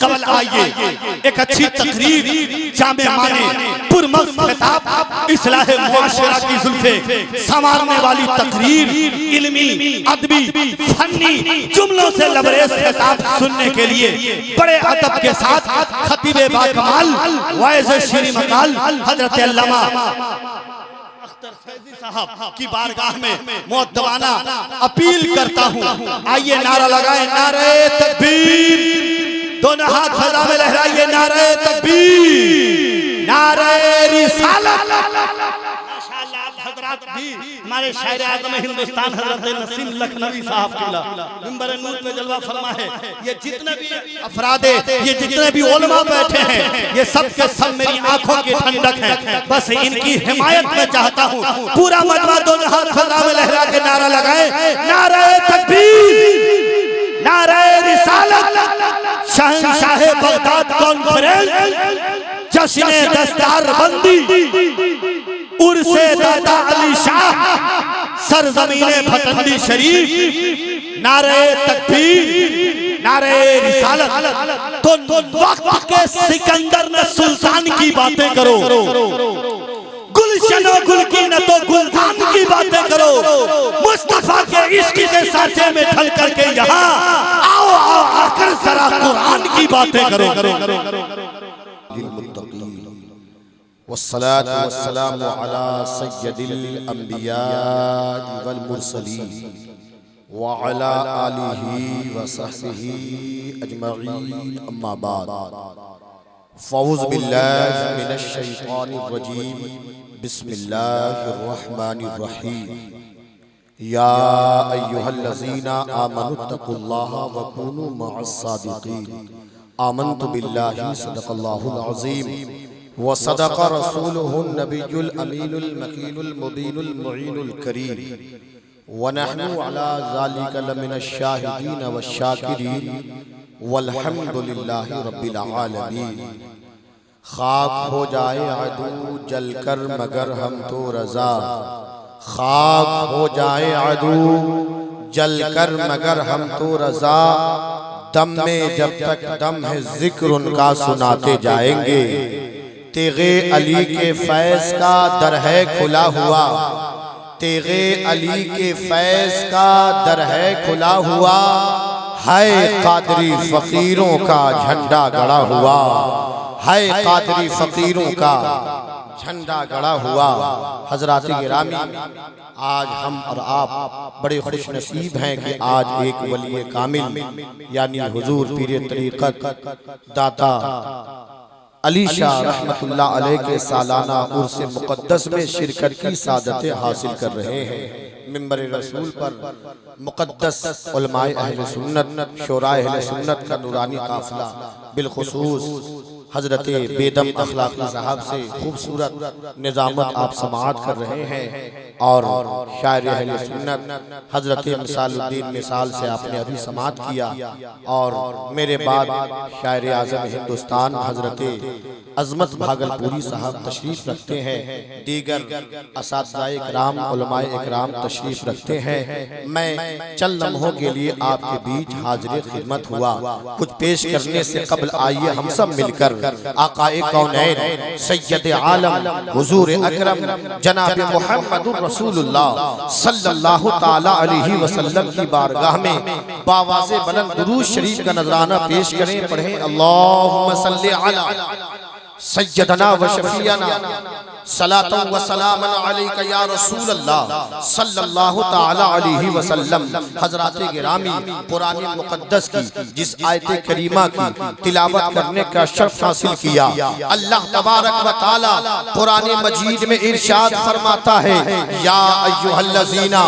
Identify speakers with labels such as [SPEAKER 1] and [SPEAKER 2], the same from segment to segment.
[SPEAKER 1] कबल आइए एक अच्छी तकरीर जामे माने पुरमग़ज़ खिताब इस्लाह मुआशरा की जुल्फ़े संवारने वाली तकरीर इल्मी अदबी फन्नी जुमलों से लबरेज़ खिताब सुनने के लिए बड़े अदब के साथ खतीब बाकमाल वाइज़ शीरी मकाल हज़रत अल्लामा फैज़ी साहब की बारगाह में मुअद्दबाना अपील करता हूँ। आइए नारा लगाएं, नारे तकबीर, दोनों हाथ फजा में लहराइए, नारे तकबीर, नारे रिसालत। हज़रात भी हमारे शायर आज़म हिंदुस्तान हज़रत नसीम लखनवी साहब के मिंबर नूर पे जलवा फरमा है। ये जितने भी अफराद, ये जितने भी उलमा बैठे हैं, ये सब के सब मेरी आंखों की ठंडक है। बस इनकी हिमायत में चाहता हूँ पूरा मजमा दोनों हाथ फजा में लहरा के नारा लगाए, नारे तकबीर, नारे रिसालत। शहंशाह बगदाद कॉन्फ्रेंस जश्न दस्तारबंदी उर्से दादा अली शाह सरजमीने भटंडी शरीफ, नारे तकबीर, नारे रिसालत। तो वक्त के सिकंदर ने सुल्तान की बातें करो, गुलशनो गुल की न तो गुलदान की बातें करो, मुस्तफा के इश्क के साचे में ढल करके यहाँ आओ आओ आकर जरा कुरान की बातें करो।
[SPEAKER 2] वस्सलातु वस्सलामु अला सय्यदिल अंबिया वल मुरसलीन व अला आलिहि व सहबिहि अजमईन, अम्मा बाद। फ़ऊज़ु बिल्लाहि मिनश शैतानिर रजीम, बिस्मिल्लाहिर रहमानिर रहीम। या अय्युहल्लज़ीना आमनुत्तक़ुल्लाहा व कूनू मअस सादिक़ीन। आमन्तु बिल्लाहि सदक़ल्लाहुल अज़ीम व सदक़ रसूलुहुन नबियुल अमीनुल मकीनुल मुबीनुल मुईनुल करीम व नहनु अला ज़ालिका लमिनश शाहिदीन व शाकिरीन वल्हम्दुलिल्लाहि रब्बिल आलमीन। खाक हो जाए अदू जलकर मगर हम तो रज़ा, खाक हो जाए अदू जलकर मगर हम तो रज़ा। दम में जब तक दम है जिक्र उनका सुनाते जाएंगे। तेगे अली के फैज़ का दर है खुला हुआ, तेगे अली के फैज़ का दर है खुला हुआ। है कादरी फ़कीरों का झंडा गड़ा हुआ, है कादरी फ़कीरों का झंडा गड़ा हुआ। हज़रात गिरामी, आज हम और आप बड़े खुश नसीब हैं कि आज एक वली कामिल यानी हुजूर पीर तरीक़त दाता अली शाह रहमतुल्लाह अलैह के सालाना उर्स मुक़द्दस में शिरकत की सादतें हासिल कर रहे हैं। मिंबर रसूल पर मुक़द्दस उलमाए अहले सुन्नत, शोराए अहले सुन्नत का नूरानी काफ़िला बिलखुसूस हज़रत बेदम अखलाक़ी साहब से खूबसूरत निज़ामत आप समाअत कर रहे हैं। और शायर अहले सुन्नत हज़रत मिसालुद्दीन मिसाल से आपने अभी समाअत किया। और मेरे बाद शायर आज़म हिंदुस्तान हज़रत अज़मत भागलपुरी साहब तशरीफ़ रखते हैं। दीगर असातिज़ाए इकराम उलमाए इकराम तशरीफ़ रखते हैं। मैं चंद लम्हों के लिए आपके बीच हाज़िर खिदमत हुआ। कुछ पेश करने से कबल आइए हम सब मिलकर आक़ाए कौनैन सय्यद आलम हुज़ूर अकरम जनाब मुहम्मदुर रसूलुल्लाह सल्लल्लाहु ताला अलैहि वसल्लम की बारगाह में बावाज़े बुलंद दुरूद शरीफ का नजराना पेश करें। पढ़ें अल्लाहुम्मा सल्लि अला सय्यदना व शफीअना सलातन व सलामन अलैका या रसूल अल्लाह सल्लल्लाहु ताला अलैहि वसल्लम। हज़रात गिरामी, कुरान मुक़द्दस की जिस आयत करीमा की तिलावत करने का शर्फ हासिल किया, अल्लाह तबारक व तआला कुरान मजीद में इरशाद फरमाता है, या अय्युहल्लज़ीना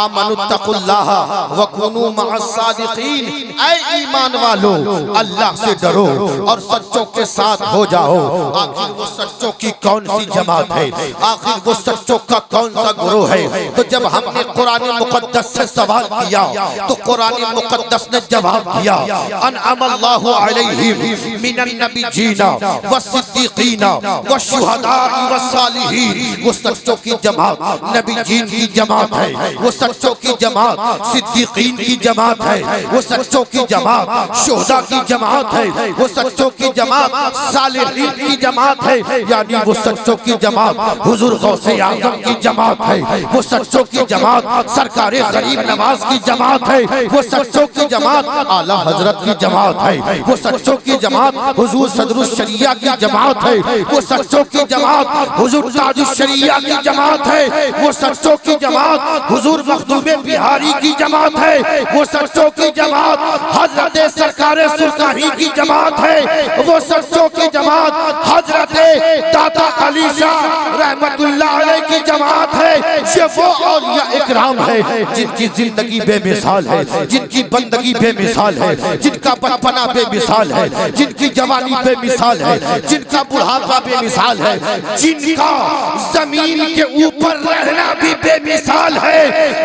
[SPEAKER 2] आमनुत्तक़ुल्लाहा व कूनू मअस सादिक़ीन। ऐ ईमान वालो, अल्लाह से डरो और सच्चों के साथ हो जाओ। आखिर वो सच्चों की कौन सी जमात जमात है, आखिर वो सच्चों का कौन सा गुरु है? तो जब हमने कुरान मुकद्दस से सवाल किया तो कुरान मुकद्दस ने जवाब दिया, अनअमल्लाहु अलैहिम मिनन नबिय्यीना वस्सिद्दीकीना वशुहदाई वस्सालिहीन। वो सच्चों की जमात नबीजीन की जमात है, वो सच्चों की जमात सिद्दीकीन की जमात है, वो सच्चों की जमात शुहदा की जमात है, वो सच्चों की जमात सालिहीन की जमात है, यानी वो सच्चों की जमात हुजूर गौसे आज़म की जमात है, वो सच्चों की जमात सरकारे गरीब नवाज की जमात है, वो सच्चों की जमात आला हजरत की जमात है, वो सच्चों की जमात हुजूर सदरुल शरिया की जमात है, वो सच्चों की जमात हुजूर ताजुल शरिया की जमात है, वो सच्चों की जमात हुजूर मखदूम बिहारी की जमात है, वो सच्चों की जमात हजरत सरकारे सुल्तानी की जमात है, वो सच्चों की जमात हजरत दाता अली शाह रहमतुल्लाह अलैह की जमात है। ये वो औलिया इकराम है जिनकी जिंदगी बेमिसाल है, जिनकी बंदगी बेमिसाल है, जिनका बचपना बेमिसाल है, जिनकी जवानी बेमिसाल है, जिनका बुढ़ापा बेमिसाल है, जिनका जमीन के ऊपर रहना भी बेमिसाल है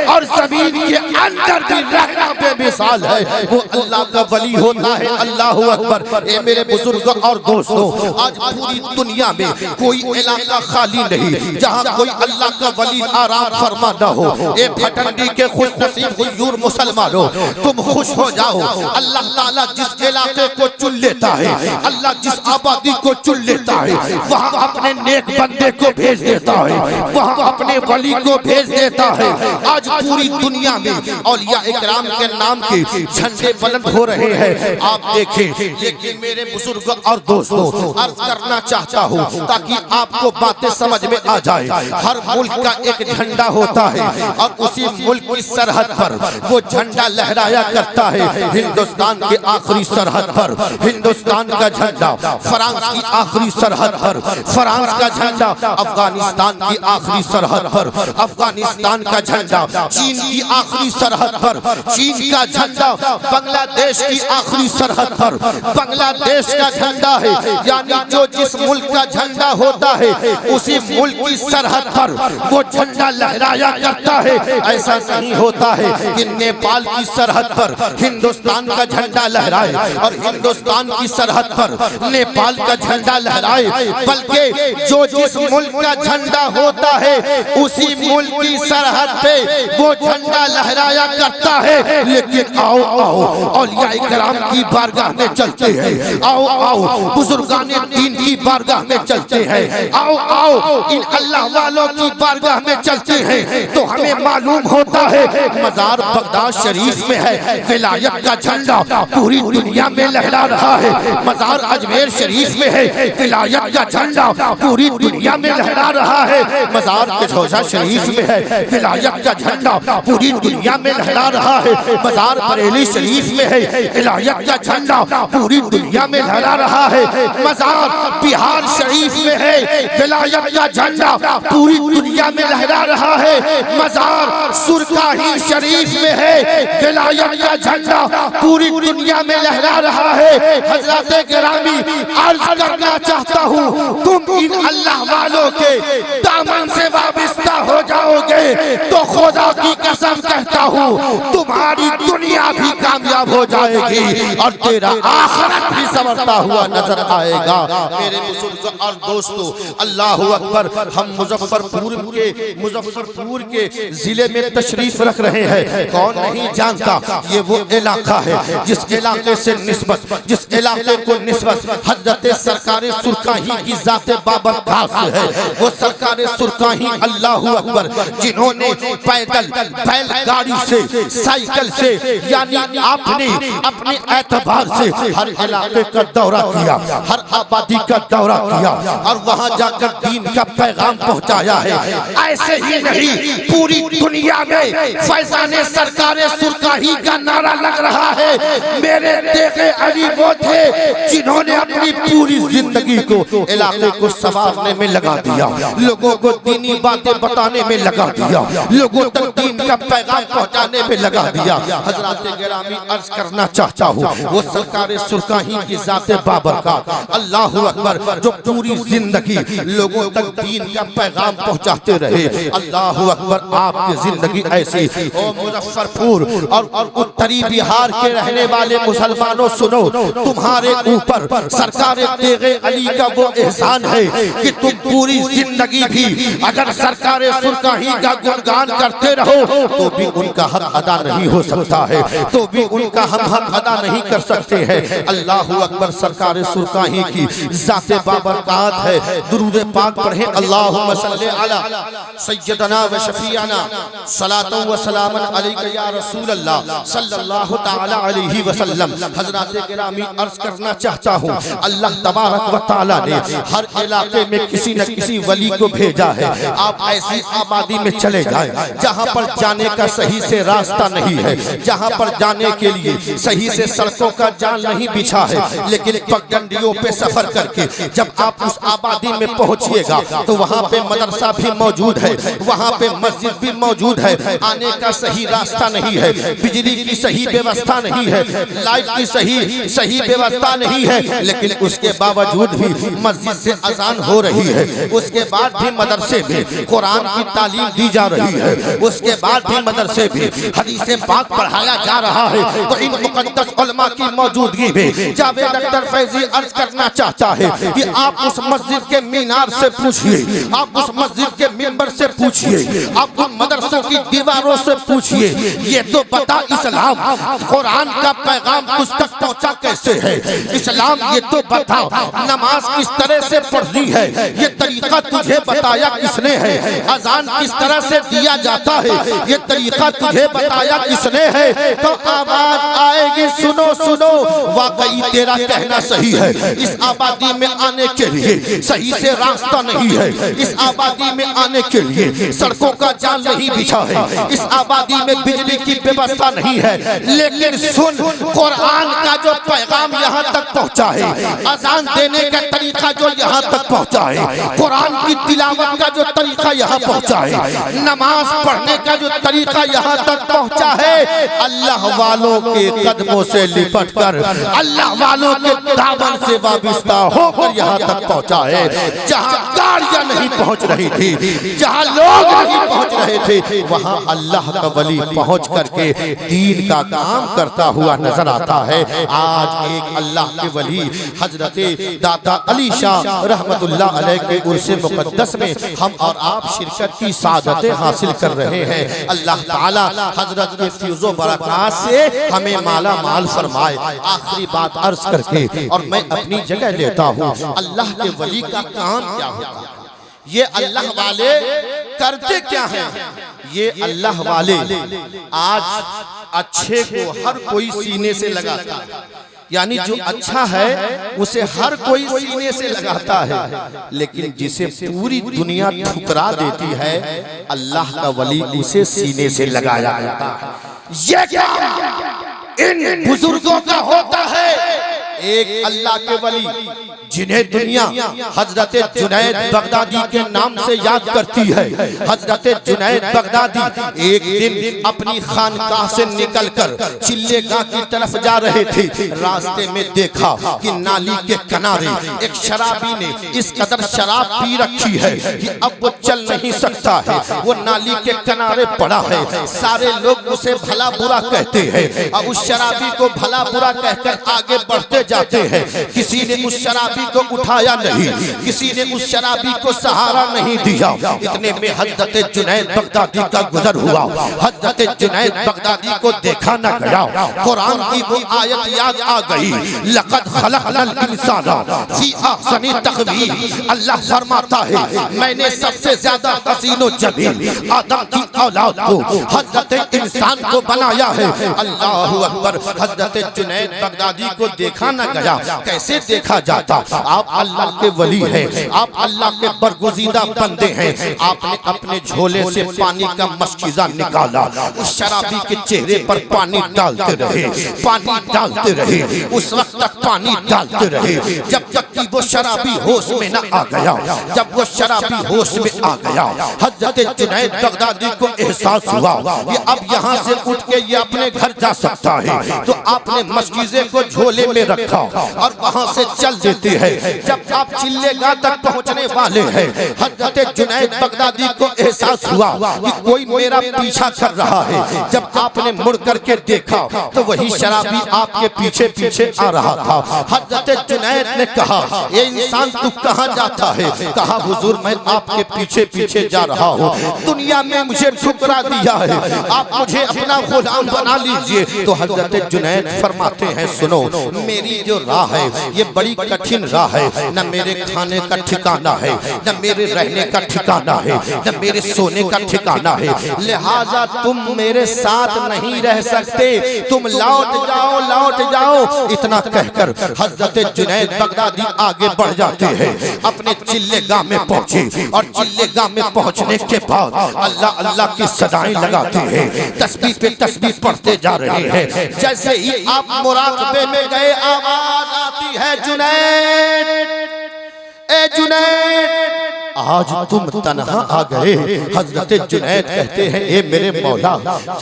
[SPEAKER 2] और जमीन के अंदर भी रहना बेमिसाल है। वो अल्लाह का वली होता है। अल्लाहु अकबर। ए मेरे बुजुर्ग और दोस्तों, आज पूरी दुनिया में कोई इलाका खाली नहीं जहाँ कोई अल्लाह का वली आराम फरमा न हो। ए भटंडी के खुश नसीब हुजूर मुसलमानों, तुम खुश हो जाओ। अल्लाह ताला जिस इलाके को चुन लेता है, अल्लाह जिस आबादी को चुन लेता है, वहाँ अपने नेक बंदे को भेज देता है, वहाँ अपने वली को भेज देता है। आज पूरी दुनिया में औलिया इकराम के नाम के झंडे बुलंद हो रहे हैं, आप देखें। लेकिन मेरे बुजुर्ग और दोस्तों, अर्ज करना चाहता हूँ ताकि आपको बातें समझ में आ जाए। हर मुल्क का एक झंडा होता है और उसी मुल्क की सरहद पर वो झंडा लहराया करता है। हिंदुस्तान के आखिरी सरहद पर हिंदुस्तान का झंडा, फ्रांस की आखिरी सरहद पर फ्रांस का झंडा, अफगानिस्तान की आखिरी सरहद पर अफगानिस्तान का झंडा, चीन की आखिरी सरहद पर चीन का झंडा, बांग्लादेश की आखिरी सरहद पर बांग्लादेश का झंडा है। यानी जो जिस मुल्क का झंडा होता है उसी मुल्क की सरहद पर वो झंडा लहराया करता है। ऐसा नहीं होता है कि नेपाल की सरहद पर हिंदुस्तान का झंडा लहराए और हिंदुस्तान की सरहद पर नेपाल का झंडा लहराए, बल्कि जो जिस मुल्क का झंडा होता है उसी मुल्क की सरहद पे वो झंडा लहराया करता है। लेकिन आओ आओ औलिया इकराम की बारगाह में चलते हैं, आओ आओ बुजुर्गाने दीन की बारगाह में चलते हैं, आओ आओ इन अल्लाह वालों की बारगाह में चलते हैं तो हमें मालूम होता है मजार बगदाद शरीफ में है, विलायत का झंडा पूरी दुनिया में लहरा रहा है। मजार अजमेर शरीफ में है, विलायत का झंडा पूरी दुनिया में लहरा रहा है। मजार कठौजा शरीफ में है, विलायत का झंडा पूरी दुनिया में लहरा रहा है। मजार बरेली शरीफ में है, विलायत का झंडा पूरी दुनिया में लहरा रहा है। मजार बिहार शरीफ में है, विलायत का झंडा पूरी दुनिया में लहरा रहा है। मजार सुरकाही शरीफ में है, विलायत का झंडा पूरी दुनिया में लहरा रहा है। हजरत गिरामी अर्ज करना चाहता हूँ, तुम इन अल्लाह वालों के दामन से वाबस्ता हो जाओगे तो खुदा की कसम कहता हूँ तुम्हारी दुनिया भी कामयाब हो जाएगी और तेरा आखिरत भी संवरता हुआ नजर आएगा। मेरे बुजुर्ग और दोस्तों, अल्लाह अकबर। हम मुजफ्फरपुर के जिले में तशरीफ रख रहे हैं। कौन नहीं जानता ये वो इलाका है जिस इलाके से निस्बत, जिस इलाके को निस्बत हजरत सरकारे सुरकाही की जाते बाबर खास है। वो सरकारे सुरकाही अल्लाह अकबर जिन्होंने पैदल बैलगाड़ी से, साइकिल से, यानी आपने अपने एतबार से हर इलाके का दौरा किया, हर आबादी का दौरा किया और वहाँ जाकर दीन का पैगाम पहुँचाया है। ऐसे ही नहीं, पूरी दुनिया में फैजाने सरकारे सुरकाही का नारा लग रहा है। मेरे देखे अली वो थे जिन्होंने अपनी पूरी जिंदगी को इलाके को संवारने में लगा दिया, लोगों को दीनी बातें बताने में लगा दिया, लोगों तक दीन का पैगाम पहुंचाने में लगा दिया। हजरत गिरामी अर्ज करना चाहता हूँ, वो सरकार सुरकाही की जाते बाबरकत, अल्लाह अकबर, जो पूरी जिंदगी लोगों तक दीन का पैगाम पहुंचाते रहे। अल्लाह अकबर, आपकी जिंदगी ऐसी। ओ मुजफ्फरपुर और उत्तरी बिहार के रहने वाले मुसलमानों सुनो, तुम्हारे ऊपर सरकार तेगे अली का वो एहसान है कि तुम पूरी जिंदगी भी अगर सरकार सुरकाही का गुणगान करते रहो तो भी उनका हक अदा नहीं हो सकता है, तो भी उनका हम हक अदा नहीं कर सकते हैं। अल्लाह अकबर, सरकार सुरकाही की जाते बाबरकत है। दुरूद पाक पढ़े, अल्लाहुम्मा सल्ली अला सय्यदना व शफीअना सलातो व सलामन अलैका या रसूल अल्लाह सल्लल्लाहु तआला अलैहि वसल्लम। हजरत गिरामी अर्ज करना चाहता हूँ, अल्लाह तबारक व तआला ने हर इलाके में किसी न किसी वली को भेजा है। आप ऐसी आबादी में चले जाए जहाँ पर जाने का सही से रास्ता नहीं है, जहाँ पर जाने के लिए सही से सड़कों का जाल नहीं बिछा है, लेकिन पगडंडियों पे सफर करके जब आप उस आबादी में पहुंचिएगा तो वहाँ पे मदरसा भी मौजूद है, वहाँ पे मस्जिद भी मौजूद है। आने का सही रास्ता नहीं है, बिजली की सही व्यवस्था नहीं है, लाइट की सही व्यवस्था नहीं है, लेकिन उसके बावजूद भी मस्जिद से अजान हो रही है, उसके बाद भी मदरसे में कुरान की तालीम दी जा रही है, उसके बाद भी मदरसे में हदीसे पाक पढ़ाया जा रहा है। तो इन मुकद्दस उलमा की मौजूदगी में जावेद अख्तर फैजी अर्ज करना चाहता है कि आप उस मस्जिद के मीनार से पूछिए, आप उस मस्जिद के मिंबर से पूछिए, आप उन मदरसों की दीवारों से पूछिए, ये तो बता इस्लाम कुरान का पैगाम तुझ तक पहुंचा कैसे है। इस्लाम ये तो बता नमाज किस तरह से पढ़नी है, ये तरीका तुझे बताया किसने है। अजान किस तरह से दिया जाता है, ये तरीका तुझे बताया किसने है। तो आवाज आएगी, सुनो सुनो, वाकई तेरा कहना सही है। इस आबादी में आने के लिए सही से रास्ता नहीं है, इस आबादी में आने के लिए सड़कों का जाल नहीं बिछा है, इस आबादी में बिजली की व्यवस्था नहीं है, लेकिन सुन, कुरान का जो पैगाम यहाँ तक पहुँचा है, अजान देने का तरीका जो यहाँ तक पहुँचा है, कुरान की तिलावत का जो तरीका यहाँ पहुँचा है, नमाज पढ़ने का जो तरीका यहाँ तक पहुँचा है, अल्लाह वालों के कदमों से लिपट कर, अल्लाह वालों के दामन से वाबिस्ता होकर यहाँ तक पहुँचा है। जहाँ गाड़ियाँ नहीं पहुँच रही थी, जहाँ लोग नहीं पहुँच रहे थे, वहाँ अल्लाह का वली पहुँच करके दीन का काम करता हुआ नजर आता है। आज एक अल्लाह के वली हजरत दाता अली शाह रहमतुल्लाह अलैह के उर्से मुकद्दस में हम और आप शिरकत की सादतें हासिल कर रहे हैं। अल्लाह ताला हजरत के फैज़ो बरक़ात से हमें माला माल फरमाए। आखिरी बात अर्ज करके और मैं अपनी जगह लेता हूँ, अल्लाह के वली का काम क्या होता है, ये अल्लाह वाले करते क्या हैं। ये अल्लाह वाले आज अच्छे को हर कोई सीने से लगाता है, यानी जो अच्छा है उसे हर कोई सीने से लगाता है, लेकिन जिसे पूरी दुनिया ठुकरा देती है अल्लाह का वली उसे सीने से लगाया जाता है। ये काम इन बुजुर्गों का होता है। एक अल्लाह के वली जिन्हें दुनिया हजरत जुनैद बगदादी के नाम से याद करती है। हजरत जुनैद बगदादी एक दिन अपनी खानकाह से निकलकर चिल्लेगाह की तरफ जा रहे थे। रास्ते में देखा कि नाली के किनारे एक शराबी ने इस कदर शराब पी रखी है कि अब वो चल नहीं सकता है। वो नाली के किनारे पड़ा है, सारे लोग उसे भला बुरा कहते हैं और उस शराबी को भला बुरा कहकर आगे बढ़ते जाते हैं। किसी ने उस शराबी को उठाया नहीं, किसी ने उस शराबी को सहारा नहीं दिया। इतने में हजरत जुनैद बगदादी का गुजर हुआ। हजरत जुनैद बगदादी को देखा न गया। कुरान की वो आयत याद आ गई, लक़द खलक़नल इंसाना फी अहसनि तक़वीम। अल्लाह फरमाता है मैंने सबसे ज्यादा हसीन व जमील आदम की औलाद को हजरत इंसान को बनाया है। अल्लाहु अकबर। हजरत जुनैद बगदादी को देखा न गया, कैसे देखा जाता। आप अल्लाह के वली हैं, आप अल्लाह के बरगुज़ीदा बंदे हैं। आपने अपने झोले से पानी का मशकीज़ा निकाला, उस शराबी के चेहरे पर पानी डालते रहे, पानी डालते रहे, उस वक्त तक पानी डालते रहे जब तक जबकि वो शराबी होश में न आ गया। जब वो शराबी होश में आ गया, हजरत जुनैद बगदादी को एहसास हुआ कि अब यहाँ से उठ के ये अपने घर जा सकता है। तो आपने मस्कीज़े को झोले में रखा और वहाँ से चल देते हैं। जब आप चिल्लेगाह तक पहुँचने वाले हैं, हजरत जुनैद बगदादी को एहसास हुआ कि कोई मेरा पीछा कर रहा है। जब आपने मुड़ करके देखा तो वही शराबी आपके पीछे पीछे आ रहा था। हजरत जुनैद ने कहा, ये इंसान तू कहाँ जाता है? कहा, हुजूर मैं आपके पीछे पीछे जा रहा हूँ। दुनिया में मुझे ठुकरा दिया है, आप मुझे अपना गुलाम बना लीजिए। तो हजरत जुनैद फरमाते हैं, सुनो, मेरी जो राह है ये बड़ी कठिन राह है। न मेरे खाने का ठिकाना है, न मेरे रहने का ठिकाना है, न मेरे सोने का ठिकाना है, लिहाजा तुम मेरे साथ नहीं रह सकते, तुम लौट जाओ, लौट जाओ। इतना कहकर हजरत जुनैद बगदादी आगे बढ़ जाते हैं, अपने चिल्लेगाह में पहुंचे और चिल्लेगाह में पहुंचने के बाद अल्लाह अल्लाह की सदाएं लगाते हैं, तस्बीह पे तस्बीह पढ़ते जा रहे हैं। जैसे ही आप मुराकबे में गए, आवाज आती है, जुनैद, ए जुनैद, आज तुम तन्हा आ गए। हजरत जुनैद कहते हैं, ए मेरे मौला,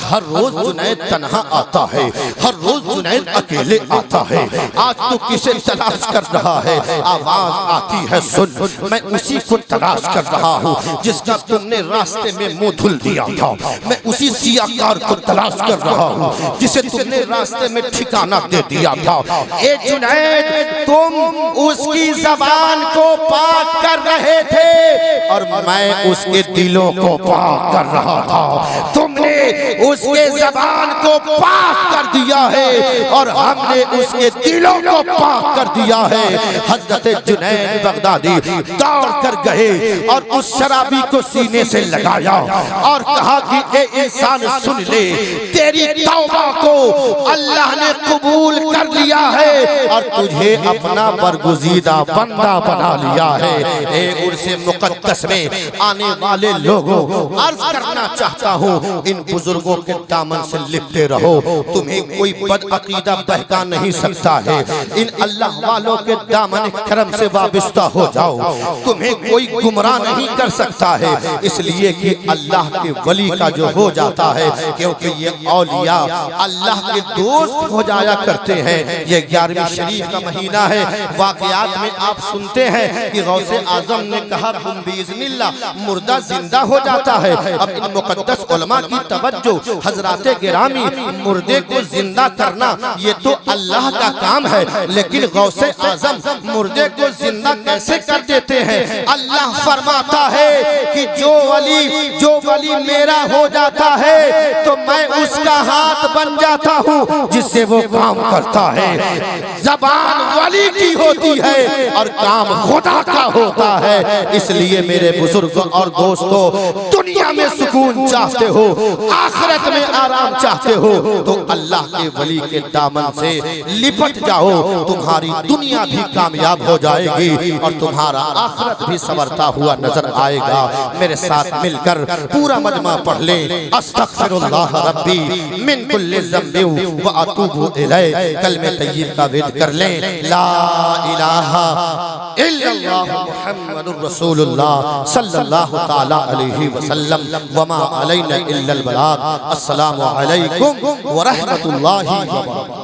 [SPEAKER 2] हर रोज जुनैद तन्हा आता है, हर रोज जुनैद अकेले आता है, आज तू किसे तलाश कर रहा है? आवाज आती है, सुन, मैं उसी को तलाश कर रहा हूँ जिसका तुमने रास्ते में मुंह धुल दिया था। मैं उसी सियाकार को तलाश कर रहा हूँ जिसे तुमने रास्ते में ठिकाना दे दिया था। ए जुनैद, तुम उसकी जबान को पाक कर रहे थे और मैं उसके दिलों को पाक कर रहा था। तुमने उसके जबान को पाक कर दिया है और हमने उसके दिलों को पाक कर दिया है। हजरत जुनैद बगदादी दौड़ कर गए और उस शराबी को सीने से लगाया और कहा कि ए इंसान, सुन ले, तेरी तौबा को अल्लाह ने कबूल कर लिया है और तुझे अपना बरगुज़ीदा बंदा बना लिया है। ए उर्से मुक़द्दस में आने वाले लोगों, अर्ज करना चाहता हूँ, इन बुजुर्गों के दामन से लिपटे रहो। तुम्हें कोई बदअकीदा बहका नहीं सकता है। इन अल्लाह वालों के दामन करम से वाबिस्ता हो जाओ, तुम्हें कोई गुमराह नहीं कर सकता है। इसलिए कि अल्लाह के वली का जो हो जाता है, क्योंकि ये औलिया अल्लाह के दोस्त हो जाया करते हैं। ये 11वीं शरीफ का महीना है। वाक़यात में आप सुनते हैं कि गौसे आजम ने कहा, मुर्दा जिंदा हो जाता है। अब इन मुकद्दस उलमा की तवज्जो, हजराते गिरामी, मुर्दे को जिंदा करना ये तो अल्लाह का काम है, लेकिन गौसे आजम मुर्दे को जिंदा कैसे कर देते हैं? अल्लाह फरमाता है कि जो वली मेरा हो जाता है तो मैं उसका हाथ बन जाता हूँ जिससे वो काम करता है। जबान वली की होती है और काम खुदा का होता है। इसलिए मेरे बुजुर्ग और दोस्तों, दुनिया में सुकून चाहते हो, आखिरत में आराम चाहते हो तो अल्लाह के वली के दामन से लिपट जाओ। तुम्हारी दुनिया भी कामयाब हो जाएगी और तुम्हारा आखिरत भी संवरता हुआ नजर आएगा। मेरे साथ मिलकर पूरा मजमा पढ़ ले, अस्तगफिरुल्लाह रब्बी मिन कुल्लि ज़ंबिन व अतूबु इलैह। कलमे तय्यब का वेद कर ले, ला इलाहा इल्लल्लाह मुहम्मदुर रसूलुल्लाह सल्लल्लाहु ताला अलैहि वसल्लम व मा अलैना इल्लल बलाग। अस्सलामु अलैकुम व रहमतुल्लाहि व बरकातहू।